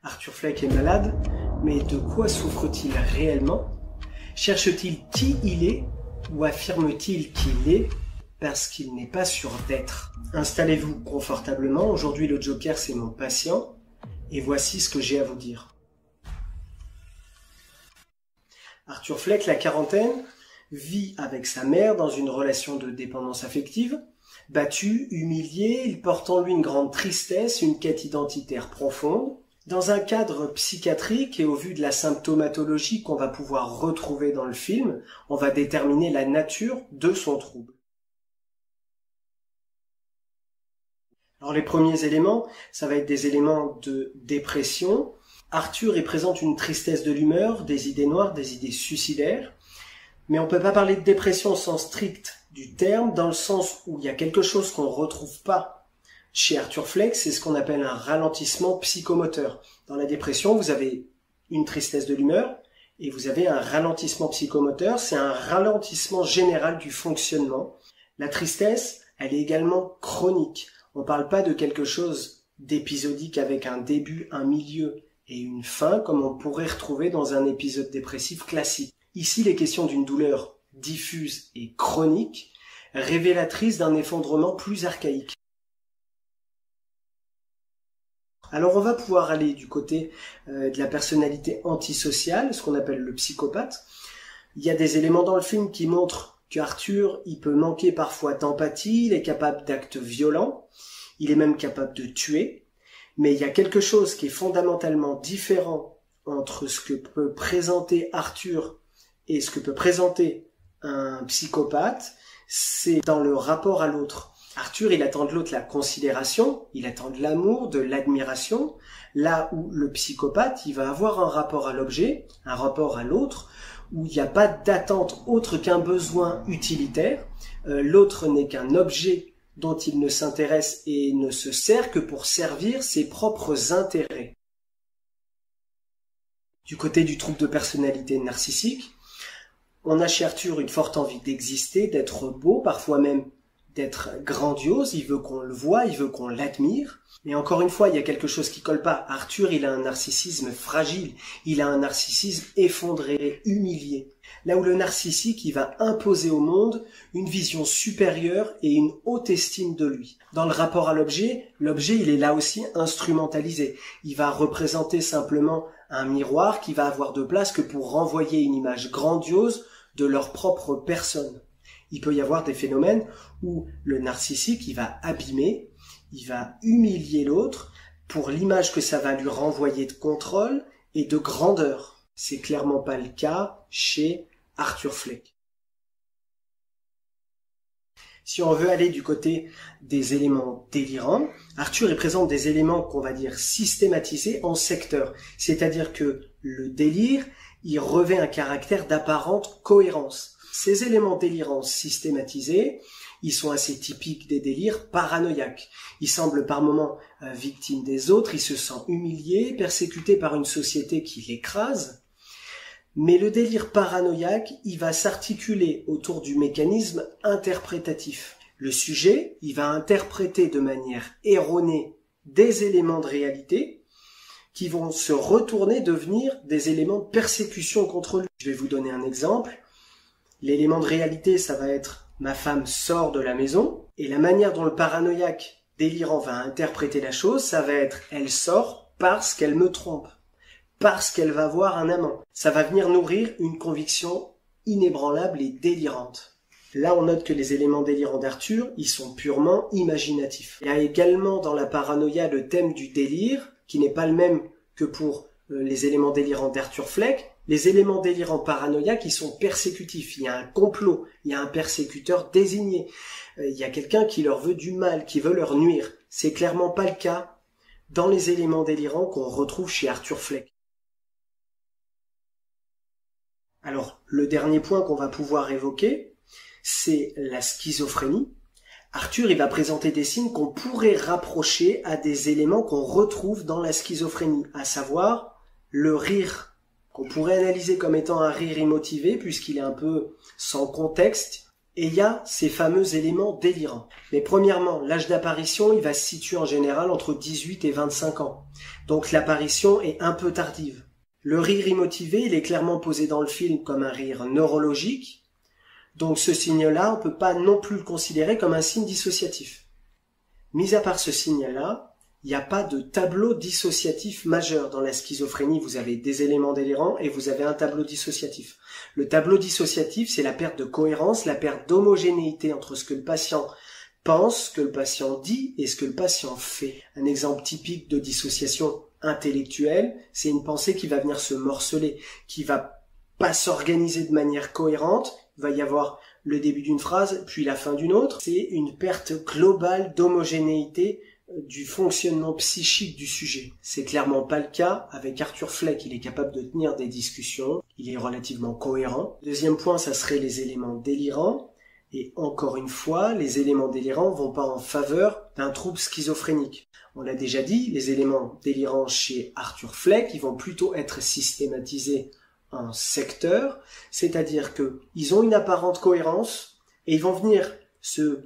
Arthur Fleck est malade, mais de quoi souffre-t-il réellement? Cherche-t-il qui il est ou affirme-t-il qu'il est parce qu'il n'est pas sûr d'être? Installez-vous confortablement, aujourd'hui le Joker c'est mon patient, et voici ce que j'ai à vous dire. Arthur Fleck, la quarantaine, vit avec sa mère dans une relation de dépendance affective. Battu, humilié, il porte en lui une grande tristesse, une quête identitaire profonde. Dans un cadre psychiatrique et au vu de la symptomatologie qu'on va pouvoir retrouver dans le film, on va déterminer la nature de son trouble. Alors les premiers éléments, ça va être des éléments de dépression. Arthur, il présente une tristesse de l'humeur, des idées noires, des idées suicidaires. Mais on ne peut pas parler de dépression au sens strict du terme, dans le sens où il y a quelque chose qu'on ne retrouve pas chez Arthur Fleck, c'est ce qu'on appelle un ralentissement psychomoteur. Dans la dépression, vous avez une tristesse de l'humeur et vous avez un ralentissement psychomoteur. C'est un ralentissement général du fonctionnement. La tristesse, elle est également chronique. On ne parle pas de quelque chose d'épisodique avec un début, un milieu et une fin, comme on pourrait retrouver dans un épisode dépressif classique. Ici, il est question d'une douleur diffuse et chronique, révélatrice d'un effondrement plus archaïque. Alors on va pouvoir aller du côté de la personnalité antisociale, ce qu'on appelle le psychopathe. Il y a des éléments dans le film qui montrent qu'Arthur, il peut manquer parfois d'empathie, il est capable d'actes violents, il est même capable de tuer, mais il y a quelque chose qui est fondamentalement différent entre ce que peut présenter Arthur et ce que peut présenter un psychopathe, c'est dans le rapport à l'autre. Arthur, il attend de l'autre la considération, il attend de l'amour, de l'admiration, là où le psychopathe, il va avoir un rapport à l'objet, un rapport à l'autre, où il n'y a pas d'attente autre qu'un besoin utilitaire. L'autre n'est qu'un objet dont il ne s'intéresse et ne se sert que pour servir ses propres intérêts. Du côté du trouble de personnalité narcissique, on a chez Arthur une forte envie d'exister, d'être beau, parfois même d'être grandiose, il veut qu'on le voie, il veut qu'on l'admire. Mais encore une fois, il y a quelque chose qui colle pas. Arthur, il a un narcissisme fragile, il a un narcissisme effondré, humilié. Là où le narcissique, il va imposer au monde une vision supérieure et une haute estime de lui. Dans le rapport à l'objet, il est là aussi instrumentalisé. Il va représenter simplement un miroir qui va avoir de place que pour renvoyer une image grandiose de leur propre personne. Il peut y avoir des phénomènes où le narcissique, il va abîmer, il va humilier l'autre pour l'image que ça va lui renvoyer de contrôle et de grandeur. C'est clairement pas le cas chez Arthur Fleck. Si on veut aller du côté des éléments délirants, Arthur il présente des éléments qu'on va dire systématisés en secteurs. C'est-à-dire que le délire, il revêt un caractère d'apparente cohérence. Ces éléments délirants systématisés, ils sont assez typiques des délires paranoïaques. Il semble par moments victime des autres, il se sent humilié, persécuté par une société qui l'écrase. Mais le délire paranoïaque, il va s'articuler autour du mécanisme interprétatif. Le sujet, il va interpréter de manière erronée des éléments de réalité qui vont se retourner, devenir des éléments de persécution contre lui. Je vais vous donner un exemple. L'élément de réalité, ça va être « ma femme sort de la maison » et la manière dont le paranoïaque délirant va interpréter la chose, ça va être « elle sort parce qu'elle me trompe ». Parce qu'elle va voir un amant. Ça va venir nourrir une conviction inébranlable et délirante. Là, on note que les éléments délirants d'Arthur, ils sont purement imaginatifs. Il y a également dans la paranoïa le thème du délire, qui n'est pas le même que pour les éléments délirants d'Arthur Fleck. Les éléments délirants paranoïaques, ils sont persécutifs. Il y a un complot, il y a un persécuteur désigné. Il y a quelqu'un qui leur veut du mal, qui veut leur nuire. C'est clairement pas le cas dans les éléments délirants qu'on retrouve chez Arthur Fleck. Alors, le dernier point qu'on va pouvoir évoquer, c'est la schizophrénie. Arthur, il va présenter des signes qu'on pourrait rapprocher à des éléments qu'on retrouve dans la schizophrénie, à savoir le rire, qu'on pourrait analyser comme étant un rire immotivé, puisqu'il est un peu sans contexte, Et il y a ces fameux éléments délirants. Mais premièrement, l'âge d'apparition, il va se situer en général entre 18 et 25 ans. Donc l'apparition est un peu tardive. Le rire immotivé, il est clairement posé dans le film comme un rire neurologique. Donc ce signe-là, on ne peut pas non plus le considérer comme un signe dissociatif. Mis à part ce signe-là, il n'y a pas de tableau dissociatif majeur. Dans la schizophrénie, vous avez des éléments délirants et vous avez un tableau dissociatif. Le tableau dissociatif, c'est la perte de cohérence, la perte d'homogénéité entre ce que le patient pense, ce que le patient dit et ce que le patient fait. Un exemple typique de dissociation intellectuelle, c'est une pensée qui va venir se morceler, qui va pas s'organiser de manière cohérente. Il va y avoir le début d'une phrase, puis la fin d'une autre. C'est une perte globale d'homogénéité du fonctionnement psychique du sujet. C'est clairement pas le cas avec Arthur Fleck. Il est capable de tenir des discussions. Il est relativement cohérent. Deuxième point, ça serait les éléments délirants. Et encore une fois, les éléments délirants vont pas en faveur d'un trouble schizophrénique. On l'a déjà dit, les éléments délirants chez Arthur Fleck, ils vont plutôt être systématisés en secteurs, c'est-à-dire que ils ont une apparente cohérence et ils vont venir se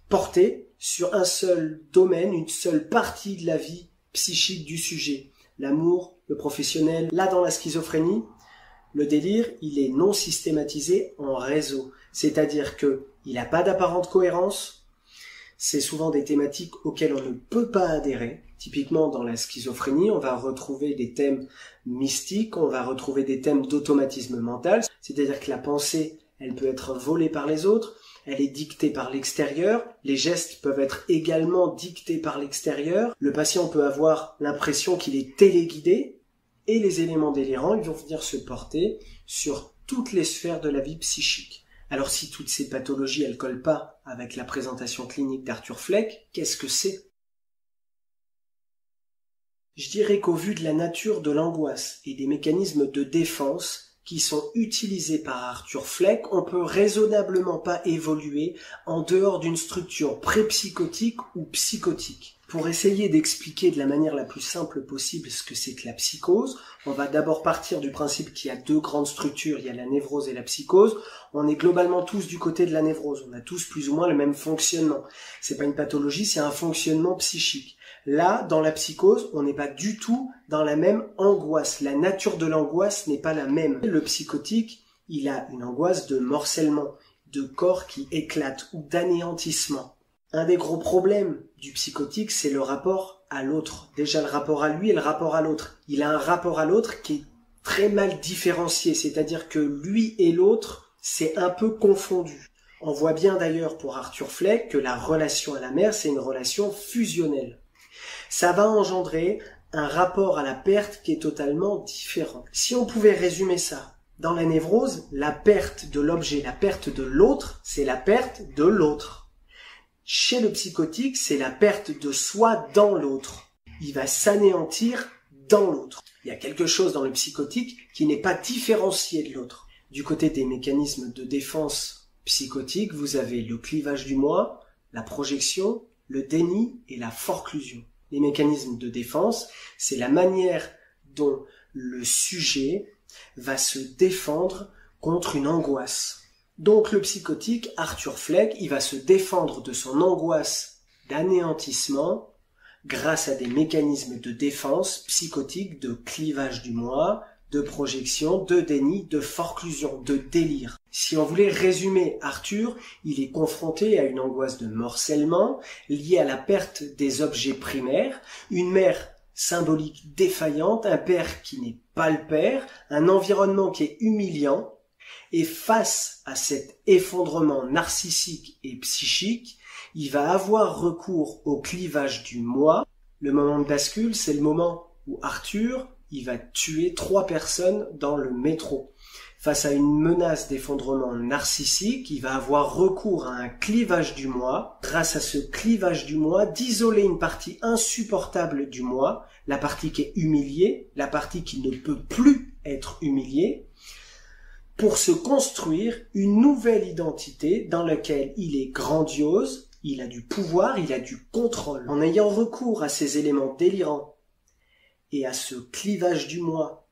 porter sur un seul domaine, une seule partie de la vie psychique du sujet. L'amour, le professionnel. Là, dans la schizophrénie, le délire, il est non systématisé en réseau. C'est-à-dire que il n'a pas d'apparente cohérence. C'est souvent des thématiques auxquelles on ne peut pas adhérer. Typiquement, dans la schizophrénie, on va retrouver des thèmes mystiques, on va retrouver des thèmes d'automatisme mental. C'est-à-dire que la pensée, elle peut être volée par les autres. Elle est dictée par l'extérieur, les gestes peuvent être également dictés par l'extérieur, le patient peut avoir l'impression qu'il est téléguidé, et les éléments délirants, ils vont venir se porter sur toutes les sphères de la vie psychique. Alors si toutes ces pathologies, elles collent pas avec la présentation clinique d'Arthur Fleck, qu'est-ce que c'est ? Je dirais qu'au vu de la nature de l'angoisse et des mécanismes de défense qui sont utilisés par Arthur Fleck, on peut raisonnablement pas évoluer en dehors d'une structure pré-psychotique ou psychotique. Pour essayer d'expliquer de la manière la plus simple possible ce que c'est que la psychose, on va d'abord partir du principe qu'il y a deux grandes structures, il y a la névrose et la psychose. On est globalement tous du côté de la névrose, on a tous plus ou moins le même fonctionnement. C'est pas une pathologie, c'est un fonctionnement psychique. Là, dans la psychose, on n'est pas du tout dans la même angoisse. La nature de l'angoisse n'est pas la même. Le psychotique, il a une angoisse de morcellement, de corps qui éclate ou d'anéantissement. Un des gros problèmes du psychotique, c'est le rapport à l'autre. Déjà le rapport à lui et le rapport à l'autre. Il a un rapport à l'autre qui est très mal différencié, c'est-à-dire que lui et l'autre, c'est un peu confondu. On voit bien d'ailleurs pour Arthur Fleck que la relation à la mère, c'est une relation fusionnelle. Ça va engendrer un rapport à la perte qui est totalement différent. Si on pouvait résumer ça, dans la névrose, la perte de l'objet, la perte de l'autre, c'est la perte de l'autre. Chez le psychotique, c'est la perte de soi dans l'autre. Il va s'anéantir dans l'autre. Il y a quelque chose dans le psychotique qui n'est pas différencié de l'autre. Du côté des mécanismes de défense psychotique, vous avez le clivage du moi, la projection, le déni et la forclusion. Les mécanismes de défense, c'est la manière dont le sujet va se défendre contre une angoisse. Donc le psychotique, Arthur Fleck, il va se défendre de son angoisse d'anéantissement grâce à des mécanismes de défense psychotique, de clivage du moi, de projection, de déni, de forclusion, de délire. Si on voulait résumer Arthur, il est confronté à une angoisse de morcellement liée à la perte des objets primaires, une mère symbolique défaillante, un père qui n'est pas le père, un environnement qui est humiliant, et face à cet effondrement narcissique et psychique, il va avoir recours au clivage du moi. Le moment de bascule, c'est le moment où Arthur, il va tuer 3 personnes dans le métro. Face à une menace d'effondrement narcissique, il va avoir recours à un clivage du moi. Grâce à ce clivage du moi, d'isoler une partie insupportable du moi, la partie qui est humiliée, la partie qui ne peut plus être humiliée, pour se construire une nouvelle identité dans laquelle il est grandiose, il a du pouvoir, il a du contrôle. En ayant recours à ces éléments délirants et à ce clivage du moi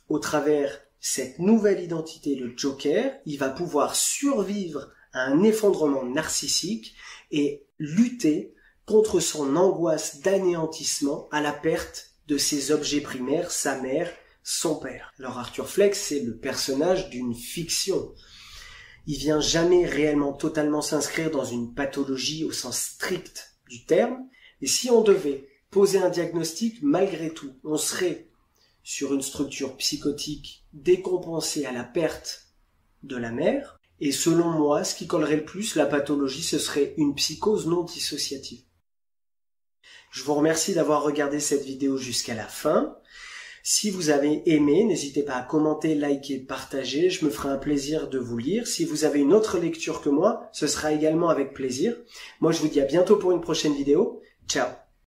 au travers cette nouvelle identité, le Joker, il va pouvoir survivre à un effondrement narcissique et lutter contre son angoisse d'anéantissement à la perte de ses objets primaires, sa mère, son père. Alors Arthur Fleck, c'est le personnage d'une fiction. Il vient jamais réellement totalement s'inscrire dans une pathologie au sens strict du terme. Et si on devait poser un diagnostic, malgré tout, on serait sur une structure psychotique décompensée à la perte de la mère. Et selon moi, ce qui collerait le plus, la pathologie, ce serait une psychose non dissociative. Je vous remercie d'avoir regardé cette vidéo jusqu'à la fin. Si vous avez aimé, n'hésitez pas à commenter, liker, partager. Je me ferai un plaisir de vous lire. Si vous avez une autre lecture que moi, ce sera également avec plaisir. Moi, je vous dis à bientôt pour une prochaine vidéo. Ciao!